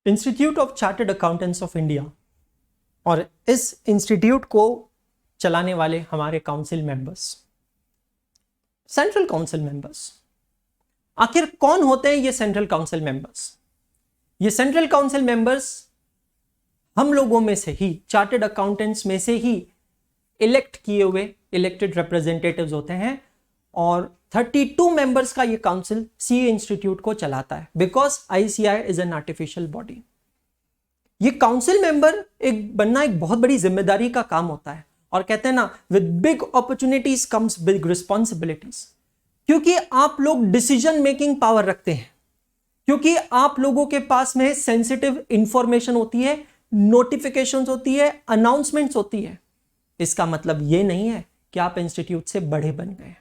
Institute of Chartered Accountants of India और इस institute को चलाने वाले हमारे council members, central council members. आखिर कौन होते हैं ये सेंट्रल काउंसिल मेंबर्स? ये सेंट्रल काउंसिल मेंबर्स हम लोगों में से ही, चार्टर्ड अकाउंटेंट्स में से ही इलेक्ट किए हुए इलेक्टेड रिप्रेजेंटेटिव्स होते हैं और 32 मेंबर्स का ये काउंसिल सीए इंस्टीट्यूट को चलाता है because ICI is an artificial body. ये काउंसिल मेंबर बनना एक बहुत बड़ी जिम्मेदारी का काम होता है और कहते हैं ना, with big opportunities comes big responsibilities. क्योंकि आप लोग डिसीजन मेकिंग पावर रखते हैं, क्योंकि आप लोगों के पास में सेंसिटिव इंफॉर्मेशन होती है, नोटिफिकेशंस होती है, अनाउंसमेंट्स होती है। इसका मतलब यह नहीं है कि आप इंस्टीट्यूट से बड़े बन गए।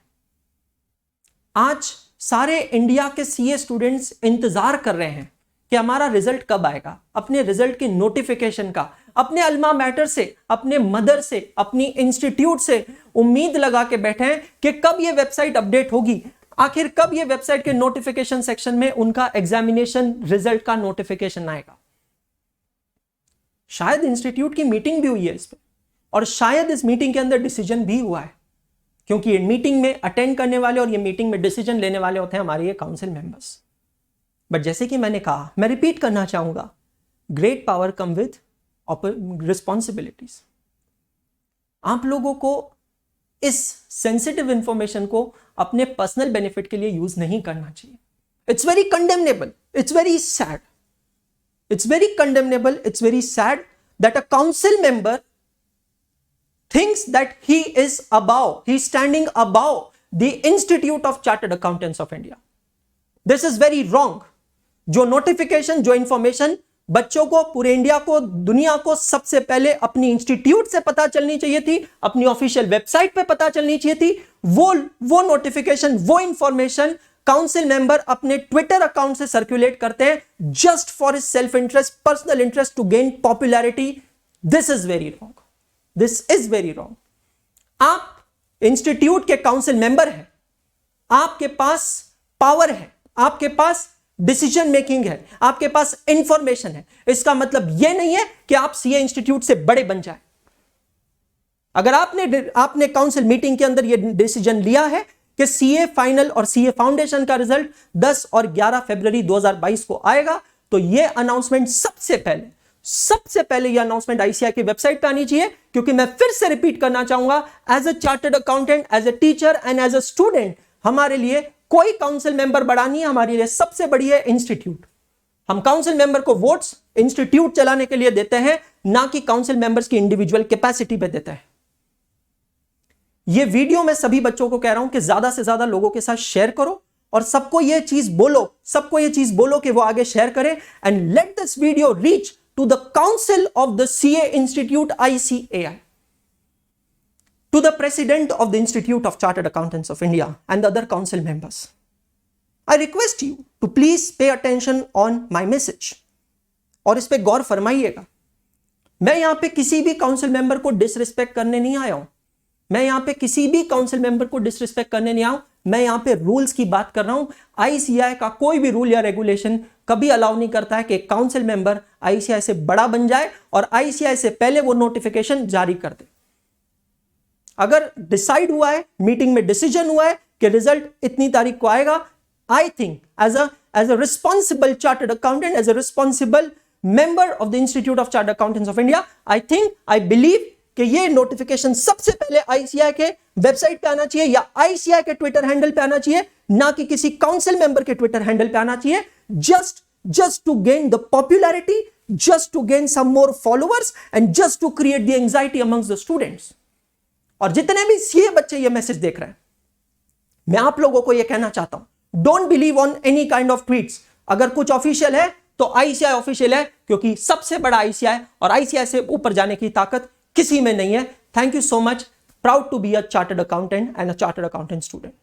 आज सारे इंडिया के सीए स्टूडेंट्स इंतजार कर रहे हैं कि हमारा रिजल्ट कब आएगा, अपने रिजल्ट के नोटिफिकेशन का, अपने अल्मा मैटर से, अपने मदर से, अपनी इंस्टीट्यूट से उम्मीद लगा के बैठे हैं कि कब ये वेबसाइट अपडेट होगी, आखिर कब ये वेबसाइट के नोटिफिकेशन सेक्शन में उनका एग्जामिनेशन रिजल्ट का नोटिफिकेशन आएगा। शायद इंस्टीट्यूट की मीटिंग भी हुई है इस पर और शायद इस मीटिंग के अंदर डिसीजन भी हुआ है, क्योंकि ये मीटिंग में अटेंड करने वाले और ये मीटिंग में डिसीजन लेने वाले होते हैं हमारे ये काउंसिल मेंबर्स। बट जैसे कि मैंने कहा, मैं रिपीट करना चाहूंगा, great power come with responsibilities. आप लोगों को इस सेंसिटिव इंफॉर्मेशन को अपने पर्सनल बेनिफिट के लिए यूज नहीं करना चाहिए। It's very condemnable, it's very sad, it's very condemnable, it's very sad that a council member thinks that he is standing above the Institute of Chartered Accountants of India. This is very wrong. जो notification, जो information बच्चों को, पूरे India को, दुनिया को सबसे पहले अपनी इंस्टीट्यूट से पता चलनी चाहिए थी, अपनी ऑफिशियल वेबसाइट पे पता चलनी चाहिए थी, वो नोटिफिकेशन, वो इंफॉर्मेशन काउंसिल मेंबर अपने ट्विटर अकाउंट से सर्कुलेट करते हैं just for his self interest, personal interest, to gain popularity. This is very wrong, this is very wrong. आप इंस्टीट्यूट के काउंसिल मेंबर हैं, आपके पास पावर है, आपके पास डिसीजन मेकिंग है, आपके पास इंफॉर्मेशन है। इसका मतलब यह नहीं है कि आप सीए इंस्टीट्यूट से बड़े बन जाए। अगर आपने काउंसिल मीटिंग के अंदर यह डिसीजन लिया है कि सीए फाइनल और सीए फाउंडेशन का रिजल्ट 10 और 11 फरवरी 2022 को आएगा, तो यह अनाउंसमेंट सबसे पहले यह अनाउंसमेंट आईसीआई की वेबसाइट पे आनी चाहिए। क्योंकि मैं फिर से रिपीट करना चाहूंगा, as a chartered accountant, as a teacher and as a student, हमारे लिए कोई काउंसिल मेंबर बड़ा नहीं है, हमारे लिए सबसे बड़ी है इंस्टीट्यूट। हम काउंसिल मेंबर को वोट्स इंस्टीट्यूट चलाने के लिए देते हैं, ना कि काउंसिल मेंबर्स की इंडिविजुअल कैपेसिटी पे देते हैं। यह वीडियो मैं सभी बच्चों को कह रहा हूं कि ज्यादा से ज्यादा लोगों के साथ शेयर करो और सबको यह चीज बोलो कि वो आगे शेयर करें। And let this video reach to the Council of the CA Institute ICAI, to the President of the Institute of Chartered Accountants of India and the other council members. I request you to please pay attention on my message और इस पे गौर फरमाइएगा। मैं यहां पे किसी भी council member को disrespect करने नहीं आया हूं, मैं यहां पे किसी भी काउंसिल मेंबर को डिसरिस्पेक्ट करने नहीं आया हूं। मैं यहां पे रूल्स की बात कर रहा हूं। आईसीआई का कोई भी रूल या रेगुलेशन कभी अलाउ नहीं करता है कि काउंसिल मेंबर आईसीआई से बड़ा बन जाए और आईसीआई से पहले वो नोटिफिकेशन जारी कर दे। अगर डिसाइड हुआ है, मीटिंग में डिसीजन हुआ है कि रिजल्ट इतनी तारीख को आएगा, I think as a responsible chartered accountant, as a responsible member of the Institute of Chartered Accountants of India, I believe कि ये नोटिफिकेशन सबसे पहले आईसीआई के वेबसाइट पे आना चाहिए या आईसीआई के ट्विटर हैंडल पे आना चाहिए, ना कि किसी काउंसिल मेंबर के ट्विटर हैंडल पे आना चाहिए, just to gain the popularity, just to gain some more followers and just to create the anxiety amongst the students. और जितने भी सीए बच्चे ये मैसेज देख रहे हैं, मैं आप लोगों को ये कहना चाहता हूं, don't believe on any kind of tweets. अगर कुछ ऑफिशियल है तो आईसीआई ऑफिशियल है, क्योंकि सबसे बड़ा आईसीआई और आईसीआई से ऊपर जाने की ताकत किसी में नहीं है। Thank you so much, proud to be a chartered accountant and a chartered accountant student.